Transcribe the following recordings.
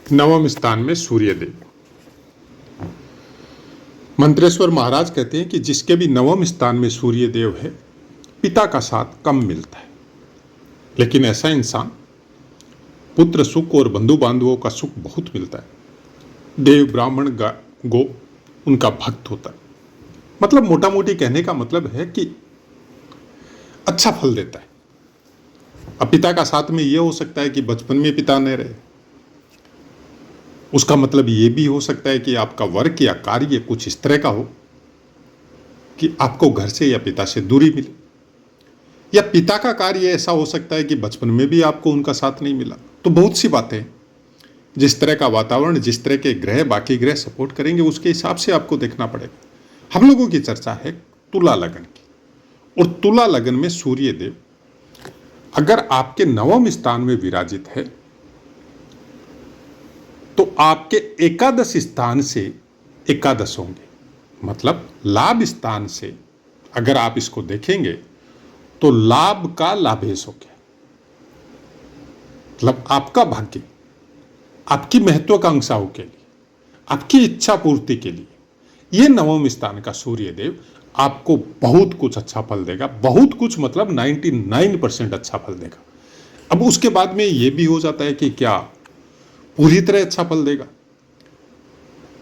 नवम स्थान में सूर्यदेव। मंत्रेश्वर महाराज कहते हैं कि जिसके भी नवम स्थान में सूर्यदेव है, पिता का साथ कम मिलता है, लेकिन ऐसा इंसान पुत्र सुख और बंधु बांधवों का सुख बहुत मिलता है। देव ब्राह्मण गो उनका भक्त होता है। मतलब मोटा मोटी कहने का मतलब है कि अच्छा फल देता है। अब पिता का साथ में यह हो सकता है कि बचपन में पिता न रहे, उसका मतलब ये भी हो सकता है कि आपका वर्क या कार्य कुछ इस तरह का हो कि आपको घर से या पिता से दूरी मिले, या पिता का कार्य ऐसा हो सकता है कि बचपन में भी आपको उनका साथ नहीं मिला। तो बहुत सी बातें, जिस तरह का वातावरण, जिस तरह के ग्रह बाकी ग्रह सपोर्ट करेंगे, उसके हिसाब से आपको देखना पड़ेगा। हम लोगों की चर्चा है तुला लगन की, और तुला लगन में सूर्यदेव अगर आपके नवम स्थान में विराजित है तो आपके एकादश स्थान से एकादश होंगे। मतलब लाभ स्थान से अगर आप इसको देखेंगे तो लाभ का लाभेश हो गया। मतलब आपका भाग्य, आपकी महत्वाकांक्षाओं के लिए, आपकी इच्छा पूर्ति के लिए यह नवम स्थान का सूर्यदेव आपको बहुत कुछ अच्छा फल देगा। बहुत कुछ मतलब 99% अच्छा फल देगा। अब उसके बाद में यह भी हो जाता है कि क्या पूरी तरह अच्छा फल देगा?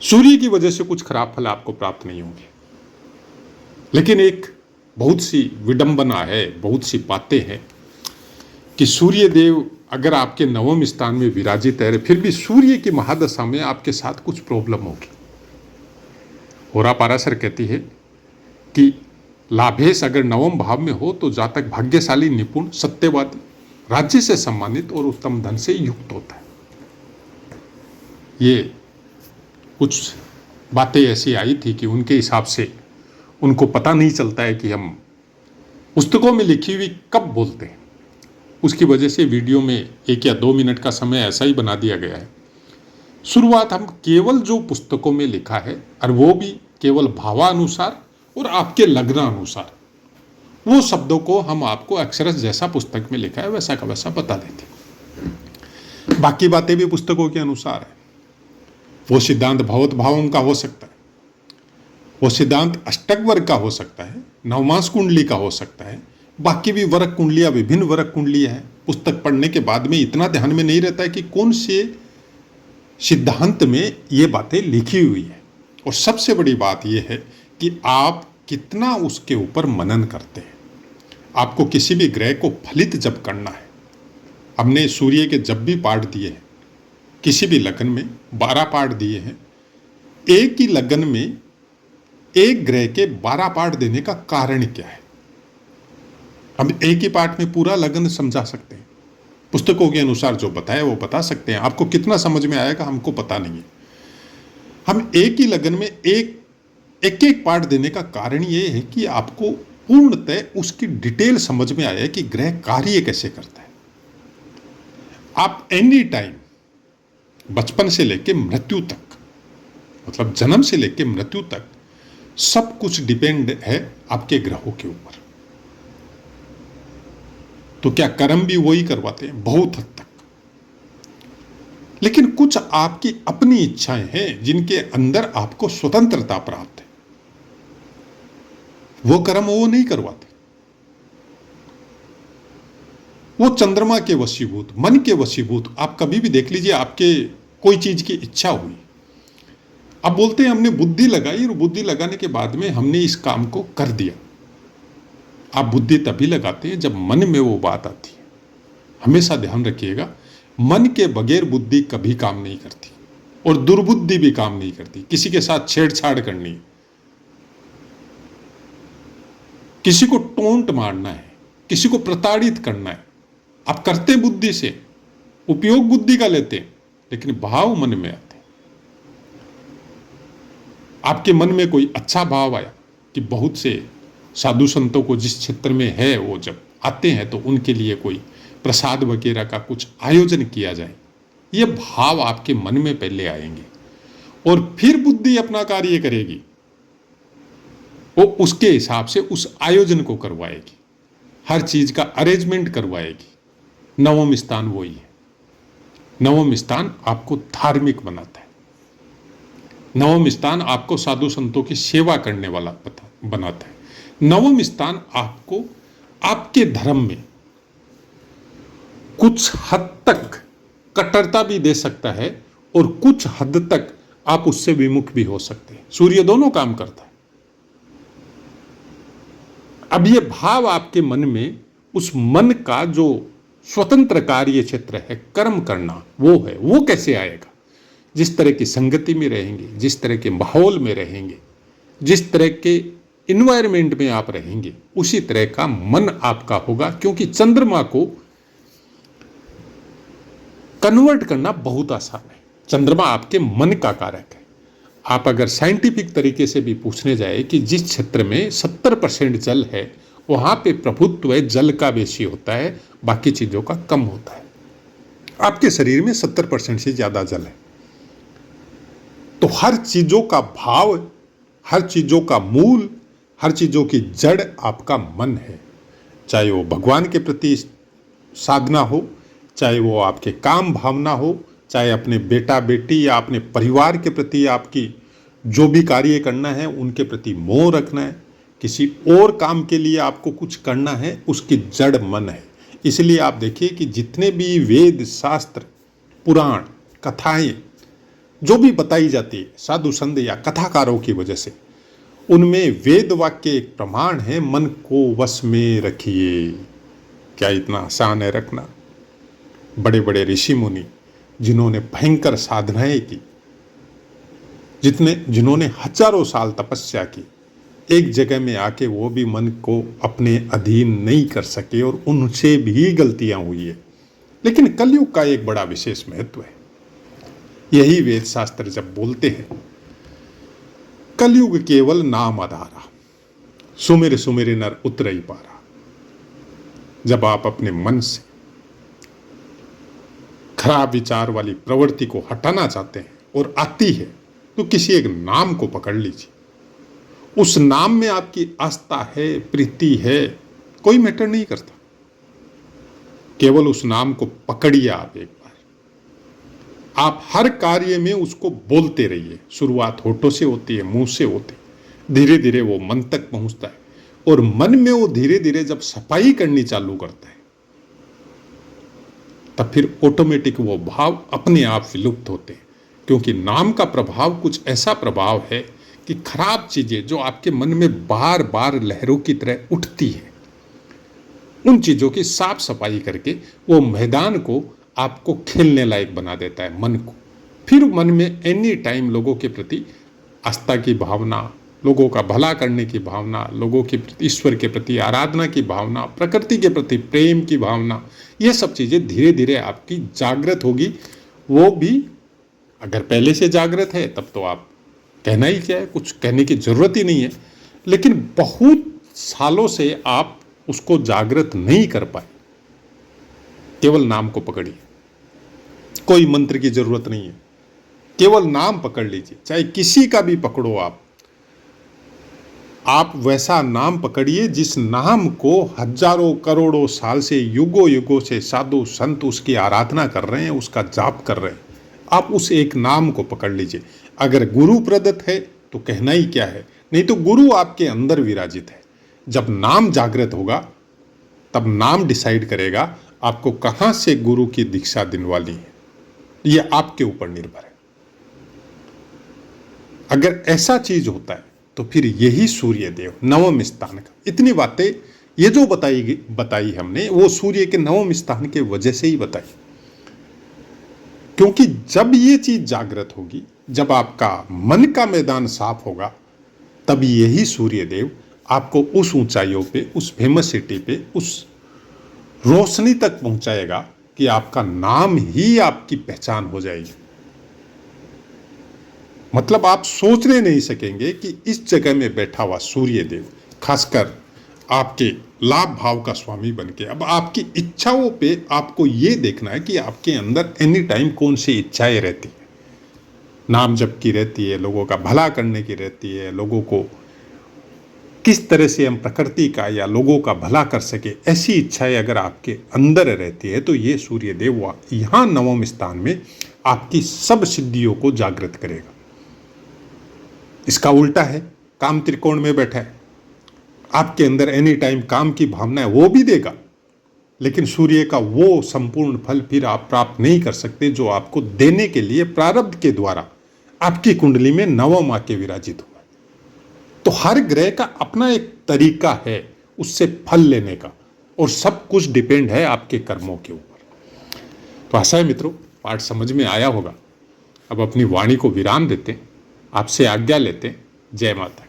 सूर्य की वजह से कुछ खराब फल आपको प्राप्त नहीं होंगे, लेकिन एक बहुत सी विडंबना है, बहुत सी बातें हैं कि सूर्यदेव अगर आपके नवम स्थान में विराजित है, फिर भी सूर्य की महादशा में आपके साथ कुछ प्रॉब्लम होगी। होरा पाराशर कहती है कि लाभेश अगर नवम भाव में हो तो जातक भाग्यशाली, निपुण, सत्यवादी, राज्य से सम्मानित और उत्तम धन से युक्त होता है। ये कुछ बातें ऐसी आई थी कि उनके हिसाब से उनको पता नहीं चलता है कि हम पुस्तकों में लिखी हुई कब बोलते हैं। उसकी वजह से वीडियो में 1 या 2 मिनट का समय ऐसा ही बना दिया गया है। शुरुआत हम केवल जो पुस्तकों में लिखा है, और वो भी केवल भावानुसार और आपके लग्नानुसार, वो शब्दों को हम आपको अक्षरश जैसा पुस्तक में लिखा है वैसा का वैसा बता देते हैं। बाकी बातें भी पुस्तकों के अनुसार है। वो सिद्धांत भवत भावों का हो सकता है, वो सिद्धांत अष्टक वर्ग का हो सकता है, नवमास कुंडली का हो सकता है, बाकी भी वर्ग कुंडलियां, विभिन्न वर्ग कुंडलियां हैं। पुस्तक पढ़ने के बाद में इतना ध्यान में नहीं रहता है कि कौन से सिद्धांत में ये बातें लिखी हुई है। और सबसे बड़ी बात यह है कि आप कितना उसके ऊपर मनन करते हैं। आपको किसी भी ग्रह को फलित जब करना है, हमने सूर्य के जब भी पाठ दिए हैं, किसी भी लगन में 12 पाठ दिए हैं। एक ही लगन में एक ग्रह के 12 पाठ देने का कारण क्या है? हम एक ही पाठ में पूरा लगन समझा सकते हैं। पुस्तकों के अनुसार जो बताया वो बता सकते हैं। आपको कितना समझ में आएगा हमको पता नहीं है। हम एक ही लगन में एक एक पाठ देने का कारण ये है कि आपको पूर्णतः उसकी डिटेल समझ में आया कि ग्रह कार्य कैसे करता है। आप एनी टाइम, बचपन से लेकर मृत्यु तक, मतलब जन्म से लेकर मृत्यु तक, सब कुछ डिपेंड है आपके ग्रहों के ऊपर। तो क्या कर्म भी वही करवाते हैं बहुत हद तक, लेकिन कुछ आपकी अपनी इच्छाएं हैं जिनके अंदर आपको स्वतंत्रता प्राप्त है। वो कर्म वो नहीं करवाते। वो चंद्रमा के वशीभूत, मन के वशीभूत। आप कभी भी देख लीजिए, आपके कोई चीज की इच्छा हुई, आप बोलते हैं हमने बुद्धि लगाई, और बुद्धि लगाने के बाद में हमने इस काम को कर दिया। आप बुद्धि तभी लगाते हैं जब मन में वो बात आती है। हमेशा ध्यान रखिएगा, मन के बगैर बुद्धि कभी काम नहीं करती, और दुर्बुद्धि भी काम नहीं करती। किसी के साथ छेड़छाड़ करनी, किसी को टोंट मारना है, किसी को प्रताड़ित करना है, आप करते बुद्धि से, उपयोग बुद्धि का लेते हैं, लेकिन भाव मन में आते हैं। आपके मन में कोई अच्छा भाव आया कि बहुत से साधु संतों को जिस क्षेत्र में है वो जब आते हैं तो उनके लिए कोई प्रसाद वगैरह का कुछ आयोजन किया जाए, ये भाव आपके मन में पहले आएंगे, और फिर बुद्धि अपना कार्य करेगी। वो उसके हिसाब से उस आयोजन को करवाएगी, हर चीज का अरेंजमेंट करवाएगी। नवम स्थान वही है। नवम स्थान आपको धार्मिक बनाता है। नवम स्थान आपको साधु संतों की सेवा करने वाला बनाता है। नवम स्थान आपको आपके धर्म में कुछ हद तक कट्टरता भी दे सकता है और कुछ हद तक आप उससे विमुख भी हो सकते हैं। सूर्य दोनों काम करता है। अब ये भाव आपके मन में, उस मन का जो स्वतंत्र कार्य क्षेत्र है कर्म करना, वो है, वो कैसे आएगा? जिस तरह की संगति में रहेंगे, जिस तरह के माहौल में रहेंगे, जिस तरह के इन्वायरमेंट में आप रहेंगे, उसी तरह का मन आपका होगा। क्योंकि चंद्रमा को कन्वर्ट करना बहुत आसान है। चंद्रमा आपके मन का कारक है। आप अगर साइंटिफिक तरीके से भी पूछने जाए कि जिस क्षेत्र में 70% जल है, वहां पे प्रभुत्व जल का बेशी होता है, बाकी चीजों का कम होता है। आपके शरीर में 70% से ज्यादा जल है। तो हर चीजों का भाव, हर चीजों का मूल, हर चीजों की जड़ आपका मन है। चाहे वो भगवान के प्रति साधना हो, चाहे वो आपके काम भावना हो, चाहे अपने बेटा बेटी या अपने परिवार के प्रति आपकी जो भी कार्य करना है उनके प्रति मोह रखना है, किसी और काम के लिए आपको कुछ करना है, उसकी जड़ मन है। इसलिए आप देखिए कि जितने भी वेद शास्त्र पुराण कथाएं जो भी बताई जाती है साधु संत या कथाकारों की वजह से, उनमें वेद वाक्य एक प्रमाण है, मन को वश में रखिए। क्या इतना आसान है रखना? बड़े बड़े ऋषि मुनि जिन्होंने भयंकर साधनाएं की, जिन्होंने हजारों साल तपस्या की, एक जगह में आके वो भी मन को अपने अधीन नहीं कर सके और उनसे भी गलतियां हुई है। लेकिन कलयुग का एक बड़ा विशेष महत्व है। यही वेद शास्त्र जब बोलते हैं कलयुग केवल नाम आधारा, सुमिर सुमिर नर उतरई पारा। जब आप अपने मन से खराब विचार वाली प्रवृत्ति को हटाना चाहते हैं और आती है, तो किसी एक नाम को पकड़ लीजिए। उस नाम में आपकी आस्था है, प्रीति है, कोई मैटर नहीं करता। केवल उस नाम को पकड़िए आप एक बार। आप हर कार्य में उसको बोलते रहिए। शुरुआत होठों से होती है, मुंह से होती है, धीरे धीरे वो मन तक पहुंचता है और मन में वो धीरे धीरे जब सफाई करनी चालू करता है, तब फिर ऑटोमेटिक वो भाव अपने आप विलुप्त होते हैं। क्योंकि नाम का प्रभाव कुछ ऐसा प्रभाव है कि खराब चीजें जो आपके मन में बार बार लहरों की तरह उठती है, उन चीजों की साफ सफाई करके वो मैदान को आपको खेलने लायक बना देता है, मन को। फिर मन में एनी टाइम लोगों के प्रति आस्था की भावना, लोगों का भला करने की भावना, लोगों के प्रति, ईश्वर के प्रति आराधना की भावना, प्रकृति के प्रति प्रेम की भावना, ये सब चीजें धीरे धीरे आपकी जागृत होगी। वो भी अगर पहले से जागृत है तब तो आप कहना ही क्या है, कुछ कहने की जरूरत ही नहीं है। लेकिन बहुत सालों से आप उसको जागृत नहीं कर पाए, केवल नाम को पकड़िए। कोई मंत्र की जरूरत नहीं है, केवल नाम पकड़ लीजिए। चाहे किसी का भी पकड़ो आप वैसा नाम पकड़िए जिस नाम को हजारों करोड़ों साल से, युगों युगों से साधु संत उसकी आराधना कर रहे हैं, उसका जाप कर रहे हैं। आप उस एक नाम को पकड़ लीजिए। अगर गुरु प्रदत्त है तो कहना ही क्या है, नहीं तो गुरु आपके अंदर विराजित है। जब नाम जागृत होगा तब नाम डिसाइड करेगा आपको कहां से गुरु की दीक्षा दिलवानी है। यह आपके ऊपर निर्भर है। अगर ऐसा चीज होता है तो फिर यही सूर्य देव नवम स्थान का, इतनी बातें ये जो बताई हमने वो सूर्य के नवम स्थान के वजह से ही बताई। क्योंकि जब ये चीज जागृत होगी, जब आपका मन का मैदान साफ होगा, तब यही सूर्य देव आपको उस ऊंचाइयों पे, उस फेमस सिटी पे, उस रोशनी तक पहुंचाएगा कि आपका नाम ही आपकी पहचान हो जाएगी। मतलब आप सोचने नहीं सकेंगे कि इस जगह में बैठा हुआ सूर्य देव, खासकर आपके लाभ भाव का स्वामी बनके, अब आपकी इच्छाओं पे आपको ये देखना है कि आपके अंदर एनी टाइम कौन सी इच्छाएं रहती है। नाम जप की रहती है, लोगों का भला करने की रहती है, लोगों को किस तरह से हम प्रकृति का या लोगों का भला कर सके, ऐसी इच्छाएं अगर आपके अंदर रहती है तो ये सूर्य देव यहाँ नवम स्थान में आपकी सब सिद्धियों को जागृत करेगा। इसका उल्टा है, काम त्रिकोण में बैठा है, आपके अंदर एनी टाइम काम की भावना है, वो भी देगा, लेकिन सूर्य का वो संपूर्ण फल फिर आप प्राप्त नहीं कर सकते जो आपको देने के लिए प्रारब्ध के द्वारा आपकी कुंडली में नवम आके विराजित हुआ। तो हर ग्रह का अपना एक तरीका है उससे फल लेने का, और सब कुछ डिपेंड है आपके कर्मों के ऊपर। तो आशा है मित्रों पाठ समझ में आया होगा। अब अपनी वाणी को विराम देते हैं, आपसे आज्ञा लेते हैं। जय माता।